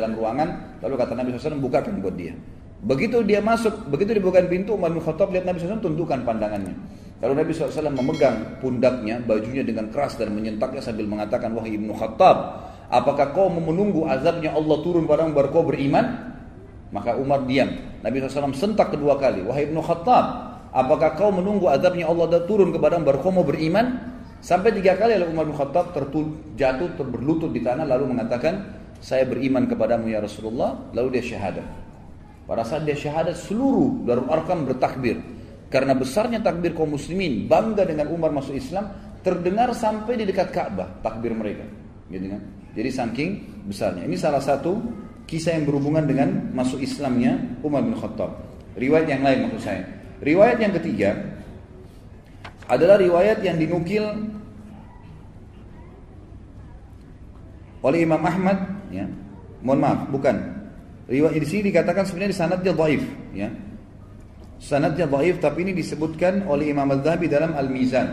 dalam ruangan, lalu kata Nabi SAW, bukakan buat dia. Begitu dia masuk, begitu dibukakan pintu, Umar bin Khattab lihat Nabi SAW, tundukkan pandangannya. Lalu Nabi SAW memegang pundaknya, bajunya dengan keras dan menyentaknya sambil mengatakan, wahai Ibnu Khattab, apakah kau menunggu azabnya Allah turun padamu baru kau beriman? Maka Umar diam. Nabi SAW sentak kedua kali, wahai Ibnu Khattab, apakah kau menunggu azabnya Allah turun kepadamu baru kau mau beriman? Sampai 3 kali lalu Umar bin Khattab jatuh berlutut di tanah lalu mengatakan, saya beriman kepadamu ya Rasulullah. Lalu dia syahadat. Pada saat dia syahadat, seluruh Darul Arqam bertakbir. Karena besarnya takbir kaum muslimin, bangga dengan Umar masuk Islam, terdengar sampai di dekat Ka'bah takbir mereka. Gitu kan? Jadi saking besarnya. Ini salah satu kisah yang berhubungan dengan masuk Islamnya Umar bin Khattab. Riwayat yang lain maksud saya. Riwayat yang ketiga adalah riwayat yang dinukil oleh Imam Ahmad, ya. Mohon maaf, bukan. Riwayat di sini dikatakan sebenarnya sanadnya dhaif, ya. Sanadnya dhaif, tapi ini disebutkan oleh Imam Az-Zahabi dalam Al-Mizan.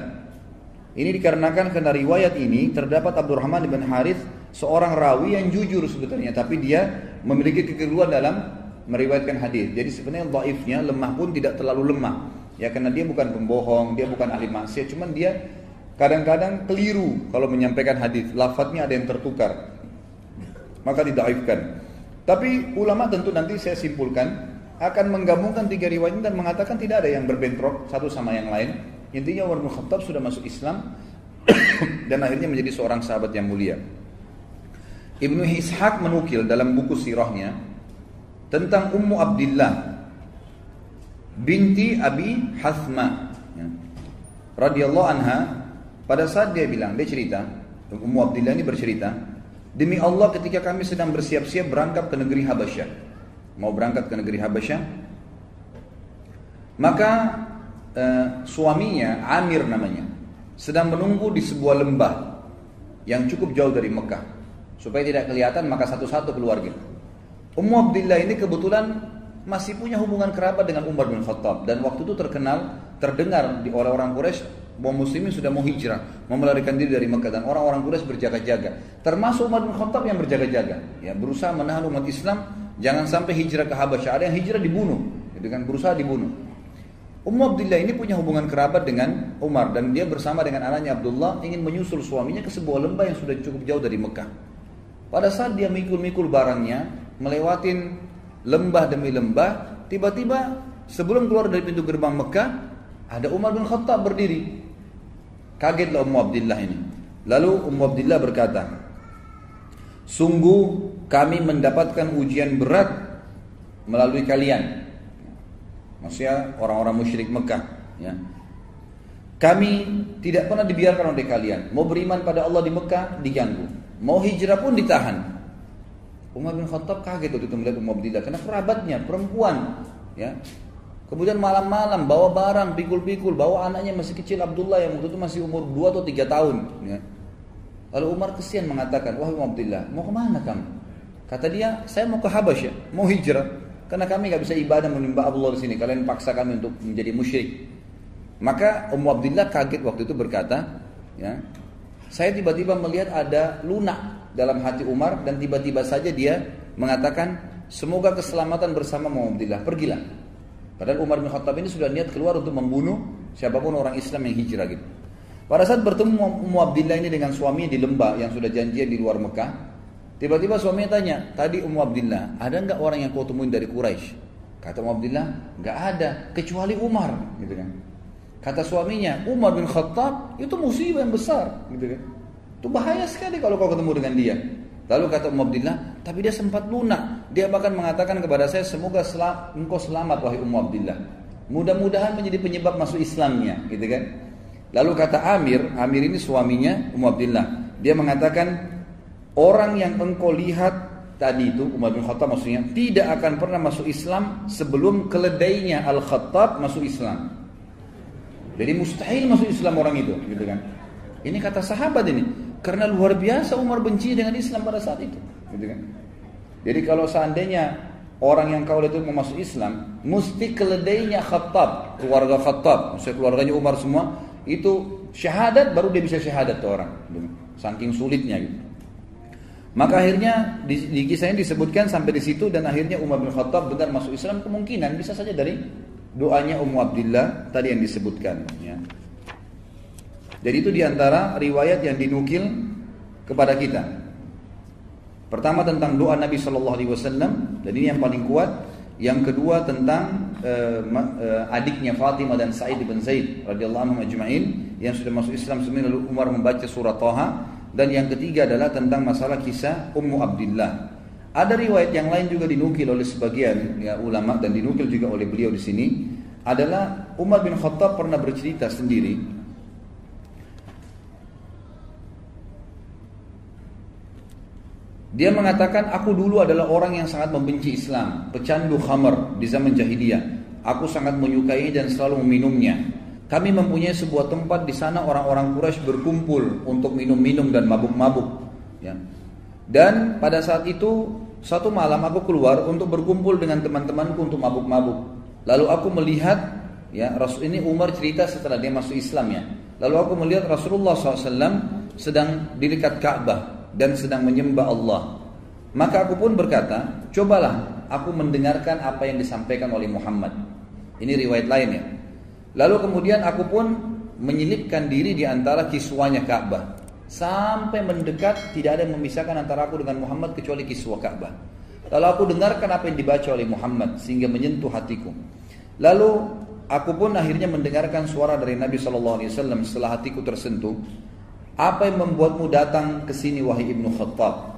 Ini dikarenakan karena riwayat ini terdapat Abdurrahman bin Harith, seorang rawi yang jujur sebetulnya, tapi dia memiliki kekeliruan dalam meriwayatkan hadis. Jadi sebenarnya dhaifnya, lemah pun tidak terlalu lemah. Ya karena dia bukan pembohong, dia bukan ahli maksiat, cuman dia kadang-kadang keliru kalau menyampaikan hadis, lafadznya ada yang tertukar, maka didhaifkan. Tapi ulama tentu nanti saya simpulkan akan menggabungkan 3 riwayat dan mengatakan tidak ada yang berbentrok satu sama yang lain. Intinya Umar bin Khattab sudah masuk Islam dan akhirnya menjadi seorang sahabat yang mulia. Ibnu Ishaq menukil dalam buku sirahnya tentang Ummu Abdillah binti Abi Hathma, ya, radhiyallahu anha. Pada saat dia cerita, Ummu Abdillah ini bercerita, demi Allah ketika kami sedang bersiap-siap berangkat ke negeri Habasyah, mau berangkat ke negeri Habasyah, maka suaminya Amir namanya sedang menunggu di sebuah lembah yang cukup jauh dari Mekah supaya tidak kelihatan, maka satu-satu keluarga. Ummu Abdillah ini kebetulan masih punya hubungan kerabat dengan Umar bin Khattab, dan waktu itu terdengar di orang-orang Quraisy bahwa muslimin sudah mau hijrah, mau melarikan diri dari Mekah, dan orang-orang Quraisy berjaga-jaga, termasuk Umar bin Khattab yang berjaga-jaga, ya, berusaha menahan umat Islam jangan sampai hijrah ke Habasyah. Ada yang hijrah dibunuh, gitu kan, berusaha dibunuh. Ummu Abdillah ini punya hubungan kerabat dengan Umar, dan dia bersama dengan anaknya Abdullah ingin menyusul suaminya ke sebuah lembah yang sudah cukup jauh dari Mekah. Pada saat dia mikul-mikul barangnya, melewatin lembah demi lembah, tiba-tiba sebelum keluar dari pintu gerbang Mekah, ada Umar bin Khattab berdiri. Kagetlah Ummu Abdillah ini. Lalu Ummu Abdillah berkata, sungguh kami mendapatkan ujian berat melalui kalian. Maksudnya orang-orang musyrik Mekah, ya. Kami tidak pernah dibiarkan oleh kalian. Mau beriman pada Allah di Mekah diganggu, mau hijrah pun ditahan. Umar bin Khattab kaget waktu itu melihat Ummu Abdillah karena kerabatnya perempuan, ya. Kemudian malam-malam bawa barang, pikul-pikul, bawa anaknya masih kecil Abdullah yang waktu itu masih umur 2 atau 3 tahun, ya. Lalu Umar kesian mengatakan, wahai Ummu Abdillah, mau kemana kamu? Kata dia, saya mau ke Habasyah, mau hijrah. Karena kami nggak bisa ibadah menyembah Allah di sini. Kalian paksa kami untuk menjadi musyrik. Maka Ummu Abdillah kaget waktu itu berkata, ya, saya tiba-tiba melihat ada lunak dalam hati Umar, dan tiba-tiba saja dia mengatakan, semoga keselamatan bersama Ummu Abdillah, pergilah. Padahal Umar bin Khattab ini sudah niat keluar untuk membunuh siapapun orang Islam yang hijrah gitu. Pada saat bertemu Ummu Abdillah ini dengan suaminya di lembah yang sudah janjian di luar Mekah, tiba-tiba suaminya tanya, tadi Ummu Abdillah, ada enggak orang yang kau temuin dari Quraisy? Kata Ummu Abdillah, enggak ada, kecuali Umar, gitu kan. Kata suaminya, Umar bin Khattab itu musibah yang besar, gitu kan. Itu bahaya sekali kalau kau ketemu dengan dia. Lalu kata Ummu Abdillah, tapi dia sempat lunak. Dia bahkan mengatakan kepada saya, semoga engkau selamat wahai Ummu Abdillah. Mudah-mudahan menjadi penyebab masuk Islamnya, gitu kan. Lalu kata Amir ini suaminya Ummu Abdillah, dia mengatakan, orang yang engkau lihat tadi itu, Umar bin Khattab maksudnya, tidak akan pernah masuk Islam sebelum keledainya Al-Khattab masuk Islam. Jadi mustahil masuk Islam orang itu, gitu kan. Ini kata sahabat ini, karena luar biasa Umar benci dengan Islam pada saat itu, gitu kan. Jadi kalau seandainya orang yang kau lihat itu mau masuk Islam, mesti keledainya Khattab, keluarga Khattab, maksudnya keluarganya Umar semua, itu syahadat baru dia bisa syahadat tuh orang, gitu. Saking sulitnya gitu. Maka akhirnya di kisahnya disebutkan sampai di situ, dan akhirnya Umar bin Khattab benar masuk Islam, kemungkinan bisa saja dari doanya Ummu Abdillah tadi yang disebutkan. Ya. Jadi itu diantara riwayat yang dinukil kepada kita. Pertama tentang doa Nabi SAW, dan ini yang paling kuat. Yang kedua tentang adiknya Fatimah dan Sa'id bin Zaid radhiyallahu anhum ajma'in yang sudah masuk Islam semua, lalu Umar membaca surah Thaha. Dan yang ketiga adalah tentang masalah kisah Ummu Abdillah. Ada riwayat yang lain juga dinukil oleh sebagian ya, ulama, dan dinukil juga oleh beliau di sini, adalah Umar bin Khattab pernah bercerita sendiri. Dia mengatakan, aku dulu adalah orang yang sangat membenci Islam, pecandu khamar di zaman jahiliyah. Aku sangat menyukainya dan selalu meminumnya. Kami mempunyai sebuah tempat di sana, orang-orang Quraisy berkumpul untuk minum-minum dan mabuk-mabuk. Ya. Dan pada saat itu, satu malam aku keluar untuk berkumpul dengan teman-temanku untuk mabuk-mabuk. Lalu aku melihat, ya Rasul ini Umar cerita setelah dia masuk Islam ya. Lalu aku melihat Rasulullah SAW sedang di dekat Ka'bah dan sedang menyembah Allah. Maka aku pun berkata, cobalah aku mendengarkan apa yang disampaikan oleh Muhammad. Ini riwayat lain ya. Lalu kemudian aku pun menyelipkan diri di antara kiswanya Ka'bah. Sampai mendekat, tidak ada yang memisahkan antara aku dengan Muhammad kecuali kiswah Ka'bah. Lalu aku dengarkan apa yang dibaca oleh Muhammad sehingga menyentuh hatiku. Lalu aku pun akhirnya mendengarkan suara dari Nabi SAW setelah hatiku tersentuh. Apa yang membuatmu datang ke sini wahai Ibnu Khattab?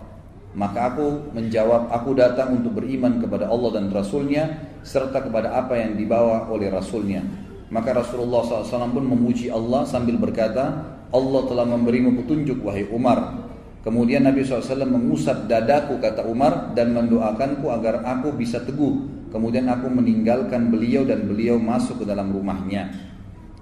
Maka aku menjawab, aku datang untuk beriman kepada Allah dan Rasulnya serta kepada apa yang dibawa oleh Rasulnya. Maka Rasulullah SAW pun memuji Allah sambil berkata, Allah telah memberimu petunjuk wahai Umar. Kemudian Nabi SAW mengusap dadaku, kata Umar, dan mendoakanku agar aku bisa teguh. Kemudian aku meninggalkan beliau dan beliau masuk ke dalam rumahnya.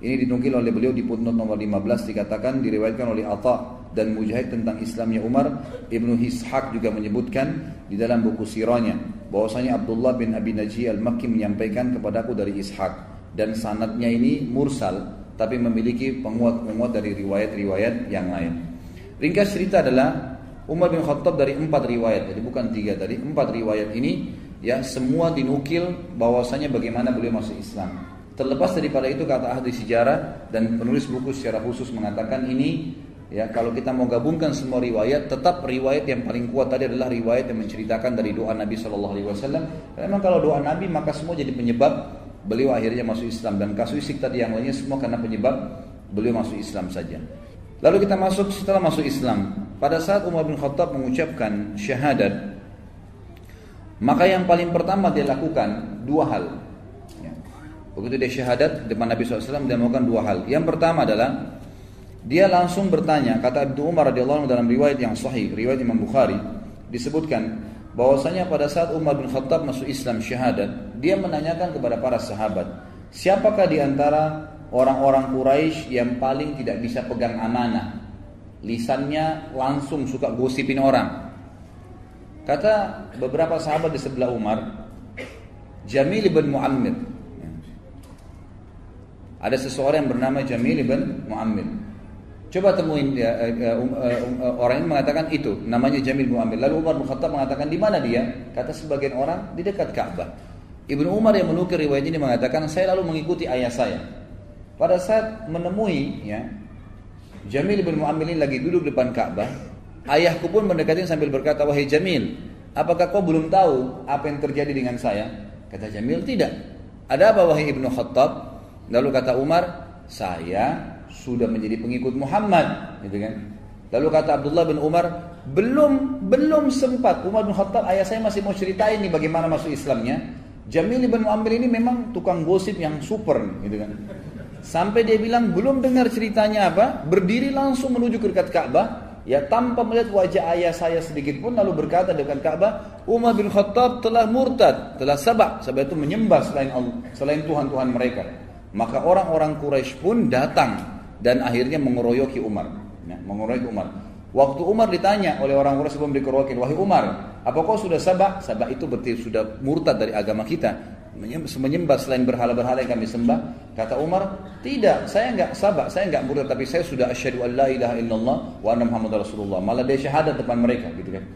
Ini dinukil oleh beliau di footnote nomor 15, dikatakan diriwayatkan oleh Atha dan Mujahid tentang Islamnya Umar. Ibnu Ishaq juga menyebutkan di dalam buku sirahnya bahwasanya Abdullah bin Abi Najih al-Makki menyampaikan kepadaku dari Ishaq. Dan sanadnya ini mursal, tapi memiliki penguat-penguat dari riwayat-riwayat yang lain. Ringkas cerita adalah Umar bin Khattab dari 4 riwayat, jadi bukan 3 tadi, 4 riwayat ini ya semua dinukil bahwasanya bagaimana beliau masuk Islam. Terlepas daripada itu, kata ahli sejarah dan penulis buku secara khusus mengatakan ini ya, kalau kita mau gabungkan semua riwayat, tetap riwayat yang paling kuat tadi adalah riwayat yang menceritakan dari doa Nabi SAW. Memang kalau doa Nabi maka semua jadi penyebab beliau akhirnya masuk Islam, dan kasuistik tadi yang lainnya semua karena penyebab beliau masuk Islam saja. Lalu kita masuk setelah masuk Islam. Pada saat Umar bin Khattab mengucapkan syahadat, maka yang paling pertama dia lakukan 2 hal. Begitu dia syahadat depan Nabi SAW, dia melakukan 2 hal. Yang pertama adalah dia langsung bertanya, kata Ibnu Umar radhiyallahu anhu dalam riwayat yang sahih, riwayat Imam Bukhari, disebutkan bahwasanya pada saat Umar bin Khattab masuk Islam syahadat, dia menanyakan kepada para sahabat, siapakah di antara orang-orang Quraisy yang paling tidak bisa pegang amanah? Lisannya langsung suka gosipin orang. Kata beberapa sahabat di sebelah Umar, Jamil bin Mu'ammir. Ada seseorang yang bernama Jamil bin Mu'ammir. Coba temuin orang ini mengatakan itu namanya Jamil bin Mu'ammir. Lalu Umar bin Khattab mengatakan di mana dia? Kata sebagian orang di dekat Ka'bah. Ibnu Umar yang menukil riwayat ini mengatakan saya lalu mengikuti ayah saya. Pada saat menemui ya Jamil bin Mu'ammir ini lagi duduk depan Ka'bah, ayahku pun mendekati sambil berkata, wahai Jamil, apakah kau belum tahu apa yang terjadi dengan saya? Kata Jamil, tidak. Ada apa wahai Ibnu Khattab? Lalu kata Umar, saya sudah menjadi pengikut Muhammad, gitu kan? Lalu kata Abdullah bin Umar, belum sempat. Umar bin Khattab, ayah saya masih mau ceritain nih bagaimana masuk Islamnya. Jamil bin Mu'ammir ini memang tukang gosip yang super, gitu kan? Sampai dia bilang belum dengar ceritanya apa, berdiri langsung menuju ke dekat Ka'bah, ya tanpa melihat wajah ayah saya sedikit pun, lalu berkata dekat Ka'bah, Umar bin Khattab telah murtad, telah sabak itu menyembah selain Allah, selain Tuhan-Tuhan mereka. Maka orang-orang Quraisy pun datang dan akhirnya mengeroyoki Umar. Ya, mengeroyoki Umar. Waktu Umar ditanya oleh orang Quraisy sebelum dikeroyokin, wahai Umar, apa kau sudah sabak? Sabak itu berarti sudah murtad dari agama kita. menyembah selain berhala-berhala yang kami sembah? Kata Umar, tidak, saya enggak sabak, saya enggak murtad, tapi saya sudah asyhadu an la ilaha illallah wa anna muhammadar rasulullah. Malah dia syahadat depan mereka, gitu kan.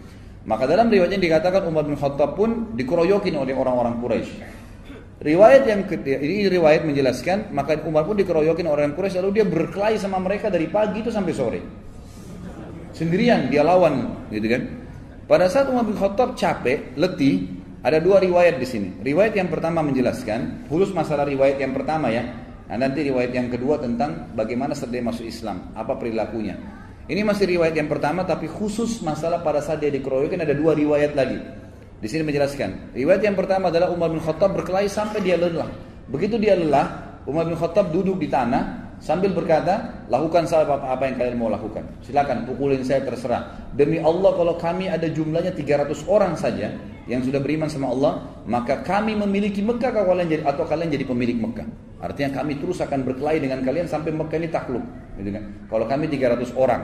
Maka dalam riwayatnya dikatakan Umar bin Khattab pun dikeroyokin oleh orang-orang Quraisy. Riwayat yang ketiga, ini riwayat menjelaskan, maka Umar pun dikeroyokin orang Quraisy, lalu dia berkelahi sama mereka dari pagi itu sampai sore. Sendirian dia lawan, gitu kan. Pada saat Umar bin Khattab capek, letih, ada dua riwayat di sini. Riwayat yang pertama menjelaskan, khusus masalah riwayat yang pertama ya. Nah, nanti riwayat yang kedua tentang bagaimana setelah dia masuk Islam, apa perilakunya. Ini masih riwayat yang pertama, tapi khusus masalah pada saat dia dikeroyokin ada dua riwayat lagi. Di sini menjelaskan. Riwayat yang pertama adalah Umar bin Khattab berkelahi sampai dia lelah. Begitu dia lelah, Umar bin Khattab duduk di tanah sambil berkata, lakukan apa yang kalian mau lakukan. Silakan pukulin saya, terserah. Demi Allah, kalau kami ada jumlahnya 300 orang saja yang sudah beriman sama Allah, maka kami memiliki Mekah atau kalian jadi pemilik Mekah. Artinya kami terus akan berkelahi dengan kalian sampai Mekah ini takluk, gitu kan? Kalau kami 300 orang.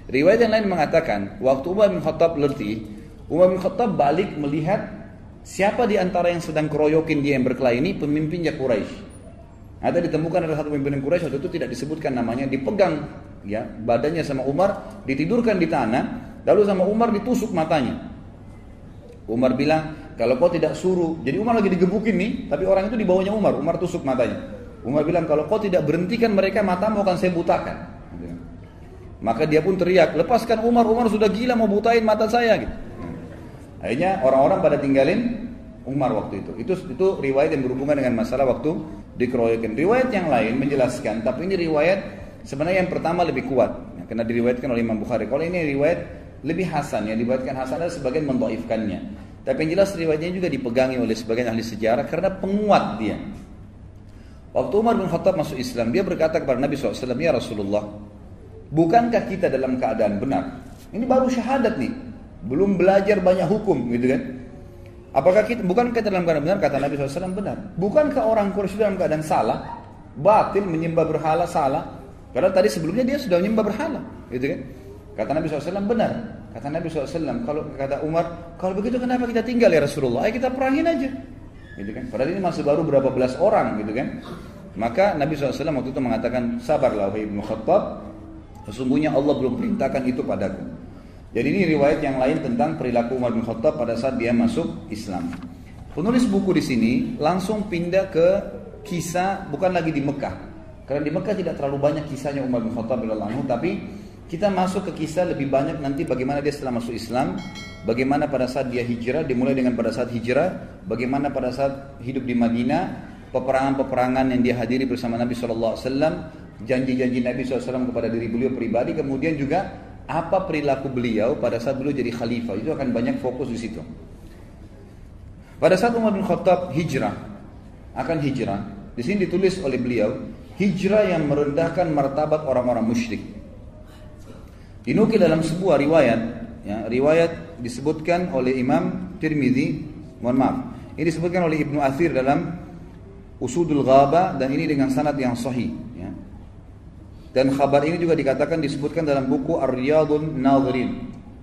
Riwayat yang lain mengatakan, waktu Umar bin Khattab letih, Umar bin Khattab balik melihat siapa di antara yang sedang keroyokin dia yang berkelahi ini, pemimpinnya Quraisy. Ada ditemukan ada satu pemimpin Quraisy, waktu itu tidak disebutkan namanya, dipegang ya badannya sama Umar, ditidurkan di tanah, lalu sama Umar ditusuk matanya. Umar bilang, kalau kau tidak suruh, jadi Umar lagi digebukin nih, tapi orang itu di bawahnya Umar tusuk matanya. Umar bilang, kalau kau tidak berhentikan mereka, matamu akan saya butakan. Maka dia pun teriak, lepaskan Umar sudah gila mau butain mata saya gitu. Akhirnya orang-orang pada tinggalin Umar waktu itu. Itu riwayat yang berhubungan dengan masalah waktu dikeroyokin. Riwayat yang lain menjelaskan, tapi ini riwayat sebenarnya yang pertama lebih kuat, karena diriwayatkan oleh Imam Bukhari. Kalau ini riwayat lebih hasan, yang diriwayatkan hasan ada sebagian mendhaifkannya. Tapi yang jelas riwayatnya juga dipegangi oleh sebagian ahli sejarah karena penguat dia. Waktu Umar bin Khattab masuk Islam, dia berkata kepada Nabi SAW, ya Rasulullah, bukankah kita dalam keadaan benar? Ini baru syahadat nih, belum belajar banyak hukum, gitu kan? Bukankah kita dalam keadaan benar? Kata Nabi SAW, benar. Bukankah orang Quraisy dalam keadaan salah, batil, menyembah berhala, salah? Karena tadi sebelumnya dia sudah menyembah berhala, gitu kan? Kata Nabi SAW, benar. Kata Nabi SAW, kata Umar, kalau begitu kenapa kita tinggal ya Rasulullah? Ayo kita perangin aja, gitu kan? Padahal ini masih baru berapa belas orang, gitu kan? Maka Nabi SAW waktu itu mengatakan, sabarlah wahai Ibnu Khattab, sesungguhnya Allah belum perintahkan itu padaku. Jadi ini riwayat yang lain tentang perilaku Umar bin Khattab pada saat dia masuk Islam. Penulis buku di sini langsung pindah ke kisah, bukan lagi di Mekah. Karena di Mekah tidak terlalu banyak kisahnya Umar bin Khattab radhiyallahu anhu, tapi kita masuk ke kisah lebih banyak nanti bagaimana dia setelah masuk Islam, bagaimana pada saat dia hijrah, dimulai dengan pada saat hijrah, bagaimana pada saat hidup di Madinah, peperangan-peperangan yang dia hadiri bersama Nabi SAW, janji-janji Nabi SAW kepada diri beliau pribadi, kemudian juga apa perilaku beliau pada saat beliau jadi khalifah. Itu akan banyak fokus di situ. Pada saat Umar bin Khattab akan hijrah, di sini ditulis oleh beliau, hijrah yang merendahkan martabat orang-orang musyrik. Dinukil dalam sebuah riwayat, ya, riwayat disebutkan oleh Imam Tirmidzi, ini disebutkan oleh Ibnu Athir dalam Usudul Ghaba, dan ini dengan sanad yang sahih, ya. Dan khabar ini juga dikatakan disebutkan dalam buku Ar-Riyadun Nadhirin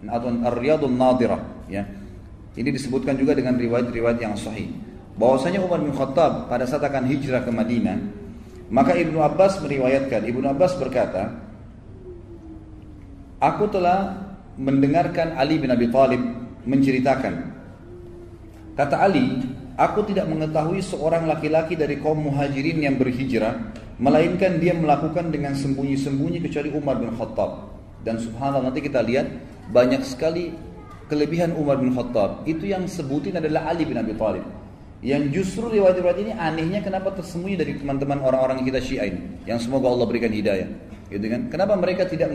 atau Ar-Riyadun Nadhirah, ya. Ini disebutkan juga dengan riwayat-riwayat yang sahih bahwasanya Umar bin Khattab pada saat akan hijrah ke Madinah, maka Ibnu Abbas meriwayatkan, Ibnu Abbas berkata, aku telah mendengarkan Ali bin Abi Thalib menceritakan, kata Ali, aku tidak mengetahui seorang laki-laki dari kaum muhajirin yang berhijrah melainkan dia melakukan dengan sembunyi-sembunyi kecuali Umar bin Khattab. Dan subhanallah, nanti kita lihat banyak sekali kelebihan Umar bin Khattab. Itu yang sebutin adalah Ali bin Abi Thalib. Yang justru riwayat-riwayat ini anehnya kenapa tersembunyi dari teman-teman orang-orang kita Syiah ini, yang semoga Allah berikan hidayah, gitu kan? Kenapa mereka tidak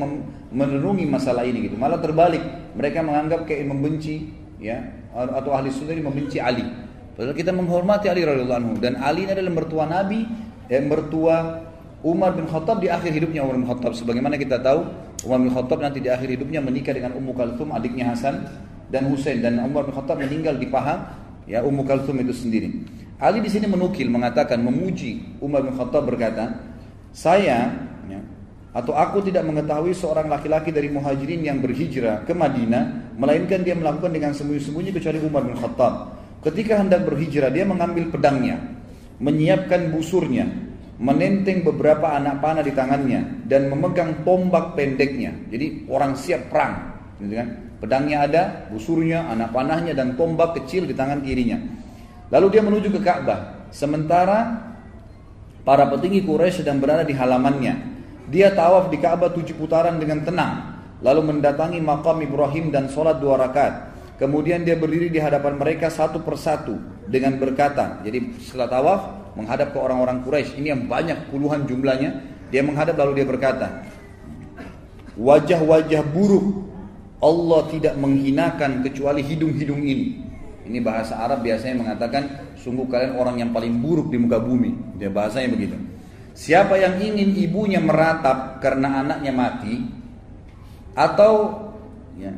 merenungi masalah ini gitu? Malah terbalik, mereka menganggap kayak membenci, ya, atau ahli sunnah ini membenci Ali. Padahal kita menghormati Ali radhiyallahu anhu, dan Ali ini adalah mertua Nabi, mertua Umar bin Khattab di akhir hidupnya Umar bin Khattab. Sebagaimana kita tahu, Umar bin Khattab nanti di akhir hidupnya menikah dengan Ummu Kalthum, adiknya Hasan dan Husain, dan Umar bin Khattab meninggal di paha, ya, Ummu Kalthum itu sendiri. Ali di sini menukil, mengatakan, memuji Umar bin Khattab, berkata, saya, ya, atau aku tidak mengetahui seorang laki-laki dari muhajirin yang berhijrah ke Madinah melainkan dia melakukan dengan sembunyi-sembunyi kecuali Umar bin Khattab. ketika hendak berhijrah dia mengambil pedangnya, menyiapkan busurnya, menenteng beberapa anak panah di tangannya dan memegang tombak pendeknya. Jadi orang siap perang, gitu kan? Pedangnya ada, busurnya, anak panahnya dan tombak kecil di tangan kirinya. Lalu dia menuju ke Ka'bah. Sementara para petinggi Quraisy sedang berada di halamannya. Dia tawaf di Ka'bah 7 putaran dengan tenang, lalu mendatangi makam Ibrahim dan sholat 2 rakaat. Kemudian dia berdiri di hadapan mereka satu persatu dengan berkata, jadi setelah tawaf menghadap ke orang-orang Quraisy, ini yang banyak puluhan jumlahnya, dia menghadap lalu dia berkata, wajah-wajah buruk Allah tidak menghinakan kecuali hidung-hidung ini. Ini bahasa Arab biasanya mengatakan, sungguh kalian orang yang paling buruk di muka bumi. Dia bahasanya begitu. Siapa yang ingin ibunya meratap karena anaknya mati, atau ya,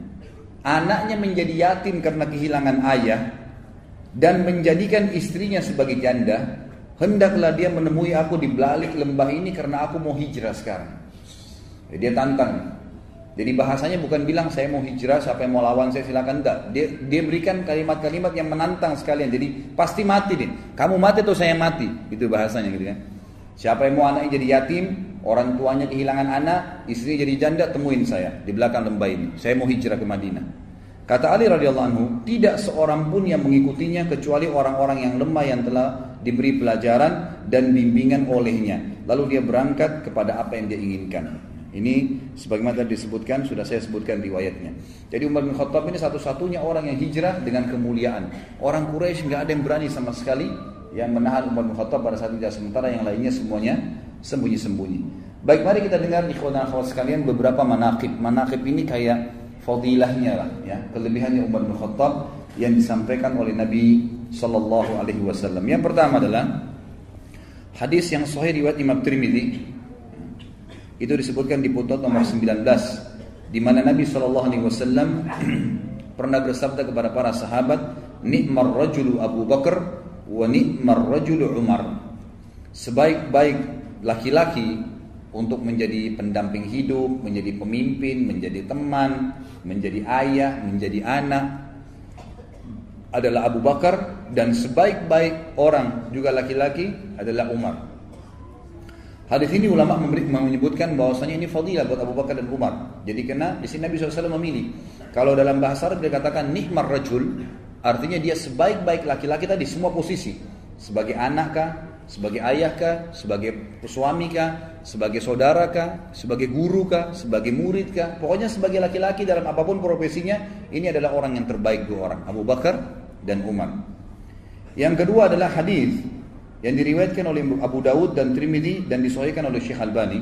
anaknya menjadi yatim karena kehilangan ayah, dan menjadikan istrinya sebagai janda, hendaklah dia menemui aku di balik lembah ini karena aku mau hijrah sekarang. Jadi dia tantang. Jadi bahasanya bukan bilang saya mau hijrah, siapa yang mau lawan saya silakan, enggak. Dia berikan kalimat-kalimat yang menantang sekalian. Jadi pasti mati deh. Kamu mati atau saya mati? Itu bahasanya gitu kan. Siapa yang mau anaknya jadi yatim, orang tuanya kehilangan anak, istrinya jadi janda, temuin saya di belakang lembah ini. Saya mau hijrah ke Madinah. Kata Ali radhiyallahu anhu, tidak seorang pun yang mengikutinya kecuali orang-orang yang lemah yang telah diberi pelajaran dan bimbingan olehnya. Lalu dia berangkat kepada apa yang dia inginkan. Ini sebagaimana tadi disebutkan, sudah saya sebutkan riwayatnya. Jadi Umar bin Khattab ini satu-satunya orang yang hijrah dengan kemuliaan. Orang Quraisy nggak ada yang berani sama sekali yang menahan Umar bin Khattab pada saat itu, sementara yang lainnya semuanya sembunyi-sembunyi. Baik, mari kita dengar ikhwan dan akhwat sekalian beberapa manaqib. Manaqib ini kayak fadilahnya lah, ya, kelebihannya Umar bin Khattab yang disampaikan oleh Nabi sallallahu alaihi wasallam. Yang pertama adalah hadis yang sahih riwayat Imam Tirmidzi. Itu disebutkan di footnote nomor 19, di mana Nabi SAW pernah bersabda kepada para sahabat, ni'mar rajulu Abu Bakar wa ni'mar rajulu Umar. Sebaik-baik laki-laki untuk menjadi pendamping hidup, menjadi pemimpin, menjadi teman, menjadi ayah, menjadi anak adalah Abu Bakar, dan sebaik-baik orang juga laki-laki adalah Umar. Hadis ini ulama menyebutkan bahwasanya ini fadilah buat Abu Bakar dan Umar. Jadi karena di sini Nabi SAW memilih. Kalau dalam bahasa Arab dia katakan ni'mar rajul, artinya dia sebaik-baik laki-laki tadi semua posisi. Sebagai anak kah, sebagai ayah kah, sebagai suami kah, sebagai saudara kah, sebagai guru kah, sebagai murid kah. Pokoknya sebagai laki-laki dalam apapun profesinya, ini adalah orang yang terbaik dua orang, Abu Bakar dan Umar. Yang kedua adalah hadis yang diriwayatkan oleh Abu Dawud dan Tirmidzi dan disahihkan oleh Syekh Albani,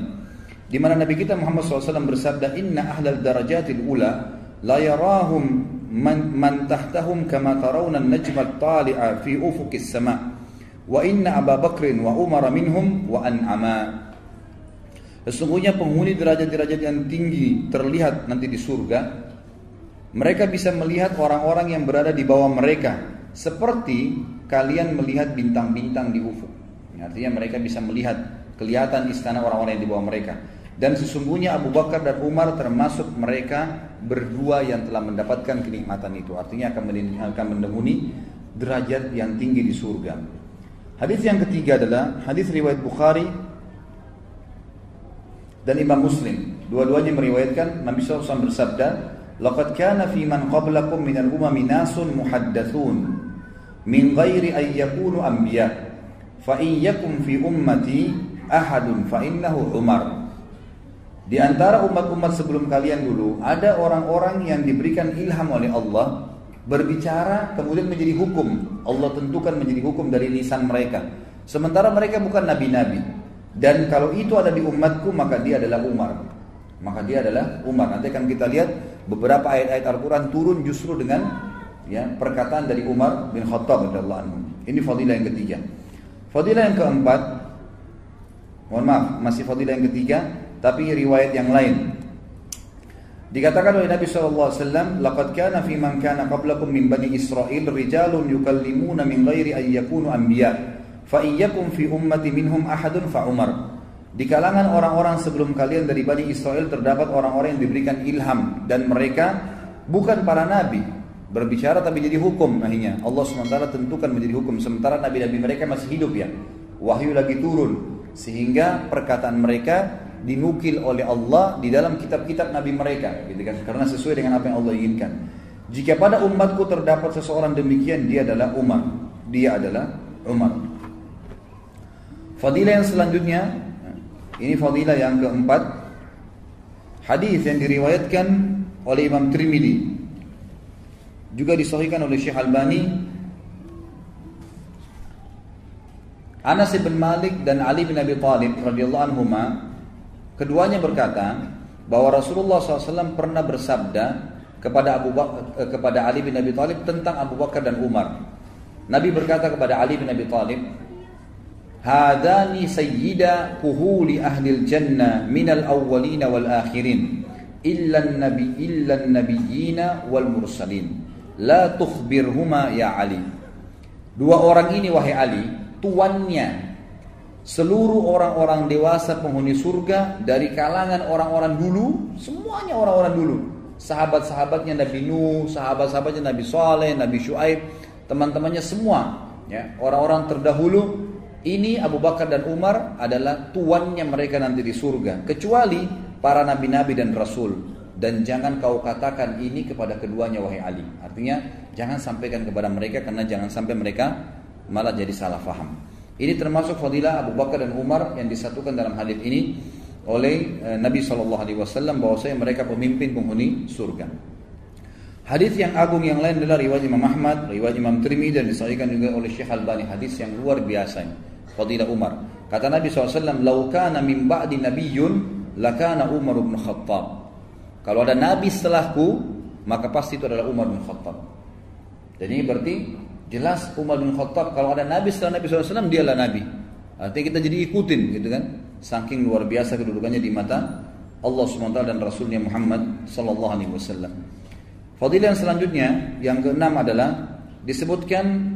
di mana Nabi kita Muhammad SAW bersabda, inna ahlal darajatil ula la yarahum man tahtahum kama tarawna an-najma at-tali'a fi ufuqis sama' wa inna Abu Bakrin wa Umar minhum wa an'ama. Sesungguhnya penghuni derajat-derajat yang tinggi terlihat nanti di surga, mereka bisa melihat orang-orang yang berada di bawah mereka seperti kalian melihat bintang-bintang di ufuk. Artinya mereka bisa melihat, kelihatan istana orang-orang yang di bawah mereka. Dan sesungguhnya Abu Bakar dan Umar termasuk mereka berdua yang telah mendapatkan kenikmatan itu. Artinya akan menghuni derajat yang tinggi di surga. Hadis yang ketiga adalah hadis riwayat Bukhari dan Imam Muslim. Dua-duanya meriwayatkan Nabi SAW bersabda, laqad kana fi man qablakum minal umami nasun muhaddatsun min ghairi ay yakunu anbiya fa in yakum fi ummati ahadun fa innahu Umar. Di antara umat-umat sebelum kalian dulu ada orang-orang yang diberikan ilham oleh Allah berbicara kemudian menjadi hukum. Allah tentukan menjadi hukum dari lisan mereka. Sementara mereka bukan nabi-nabi. Dan kalau itu ada di umatku maka dia adalah Umar. Maka dia adalah Umar. Nanti akan kita lihat beberapa ayat-ayat Al-Quran turun justru dengan perkataan dari Umar bin Khattab radhiyallahu anhu. Ini fadilah yang ketiga. Fadilah yang keempat, mohon maaf, masih fadilah yang ketiga, tapi riwayat yang lain. Dikatakan oleh Nabi SAW, laqad kana fi man kana qablakum min bani Israil rijalun yukallimuna min ghairi an yakunu anbiya fa iyyakum fi ummati minhum ahadun fa Umar. Di kalangan orang-orang sebelum kalian dari Bani Israel terdapat orang-orang yang diberikan ilham dan mereka bukan para nabi. berbicara tapi jadi hukum akhirnya. Allah SWT tentukan menjadi hukum. Sementara nabi-nabi mereka masih hidup ya. Wahyu lagi turun. Sehingga perkataan mereka dinukil oleh Allah di dalam kitab-kitab nabi mereka. Gitu kan? Karena sesuai dengan apa yang Allah inginkan. Jika pada umatku terdapat seseorang demikian, dia adalah Umar. Dia adalah Umar. Fadilah yang selanjutnya, ini fadilah yang keempat. Hadis yang diriwayatkan oleh Imam Tirmidzi, juga disahihkan oleh Syekh Albani. Anas bin Malik dan Ali bin Abi Thalib radhiyallahu anhuma, keduanya berkata bahwa Rasulullah SAW pernah bersabda kepada Ali bin Abi Thalib tentang Abu Bakar dan Umar. Nabi berkata kepada Ali bin Abi Thalib, "Hadani sayyida kuhuli ahlil jannah minal awwalina wal akhirin illa an-nabiyyina wal mursalin. La tukhbirhuma ya Ali." Dua orang ini wahai Ali, tuannya seluruh orang-orang dewasa penghuni surga dari kalangan orang-orang dulu, semuanya orang-orang dulu. Sahabat-sahabatnya Nabi Nuh, sahabat-sahabatnya Nabi Saleh, Nabi Syuaib, teman-temannya semua, ya, orang-orang terdahulu. Ini Abu Bakar dan Umar adalah tuannya mereka nanti di surga, kecuali para nabi-nabi dan rasul. Dan jangan kau katakan ini kepada keduanya wahai Ali. Artinya jangan sampaikan kepada mereka, karena jangan sampai mereka malah jadi salah faham. Ini termasuk fadilah Abu Bakar dan Umar yang disatukan dalam hadis ini oleh Nabi SAW, bahwasanya mereka pemimpin penghuni surga. Hadis yang agung yang lain adalah riwayat Imam Ahmad, riwayat Imam Tirmidzi, dan disahihkan juga oleh Syekh Albani. Hadis yang luar biasa, fadilah Umar. Kata Nabi SAW, "Lau kana min ba'di nabiyyun lakana Umar bin Khattab." Kalau ada nabi setelahku, maka pasti itu adalah Umar bin Khattab. Dan ini berarti jelas Umar bin Khattab, kalau ada nabi setelah Nabi SAW, dialah nabi. Artinya kita jadi ikutin gitu kan. Saking luar biasa kedudukannya di mata Allah SWT dan Rasulnya Muhammad SAW. Fadilah yang selanjutnya, yang keenam adalah disebutkan,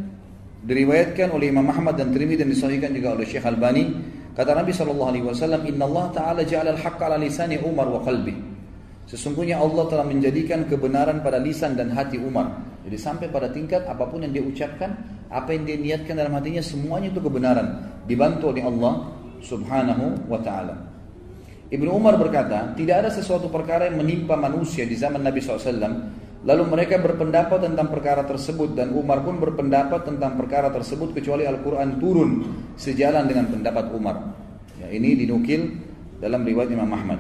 diriwayatkan oleh Imam Ahmad dan Tirmidzi dan disahihkan juga oleh Syekh Albani. Kata Nabi SAW, "Inna Allah Ta'ala ja'ala al-haqqa ala lisani Umar wa qalbi." Sesungguhnya Allah telah menjadikan kebenaran pada lisan dan hati Umar. Jadi sampai pada tingkat apapun yang dia ucapkan, apa yang dia niatkan dalam hatinya, semuanya itu kebenaran, dibantu oleh Allah Subhanahu wa ta'ala. Ibnu Umar berkata, tidak ada sesuatu perkara yang menimpa manusia di zaman Nabi SAW, lalu mereka berpendapat tentang perkara tersebut, dan Umar pun berpendapat tentang perkara tersebut, kecuali Al-Quran turun sejalan dengan pendapat Umar. Ya, ini dinukil dalam riwayat Imam Ahmad.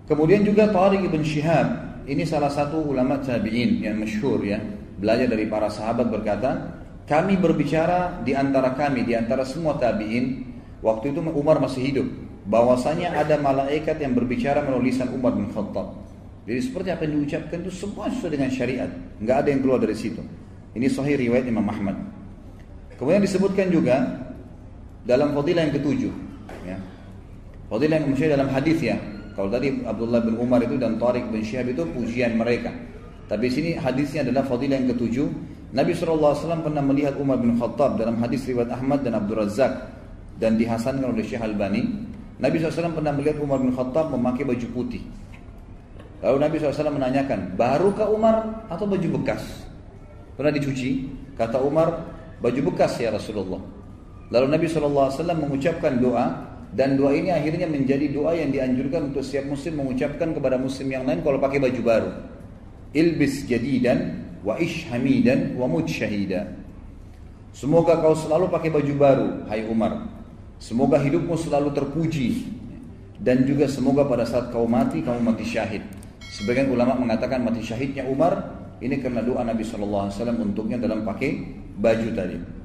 Kemudian juga Tariq ibn Shihab, ini salah satu ulama tabi'in yang masyhur ya, belajar dari para sahabat, berkata, kami berbicara di antara kami, di antara semua tabi'in, waktu itu Umar masih hidup, bahwasanya ada malaikat yang berbicara melalui lisan Umar bin Khattab. Jadi seperti apa yang diucapkan itu semua sesuai dengan syariat, nggak ada yang keluar dari situ. Ini sahih riwayat Imam Ahmad. Kemudian disebutkan juga dalam fadilah yang ketujuh, ya. Fadilah yang kemudian dalam hadis ya. Kalau tadi Abdullah bin Umar itu dan Tariq bin Shihab itu pujian mereka, tapi sini hadisnya adalah fadilah yang ketujuh. Nabi SAW pernah melihat Umar bin Khattab dalam hadis riwayat Ahmad dan Abdul Razzaq dan dihasankan oleh Syekh Albani. Nabi SAW pernah melihat Umar bin Khattab memakai baju putih. Lalu Nabi SAW menanyakan, barukah Umar atau baju bekas? Pernah dicuci? Kata Umar, baju bekas ya Rasulullah. Lalu Nabi SAW mengucapkan doa, dan doa ini akhirnya menjadi doa yang dianjurkan untuk setiap muslim mengucapkan kepada muslim yang lain kalau pakai baju baru. Ilbis jadidan wa ish hamidan wa mut syahida. Semoga kau selalu pakai baju baru, hai Umar. Semoga hidupmu selalu terpuji, dan juga semoga pada saat kau mati, kamu mati syahid. Sebagian ulama mengatakan mati syahidnya Umar ini karena doa Nabi SAW untuknya dalam pakai baju tadi.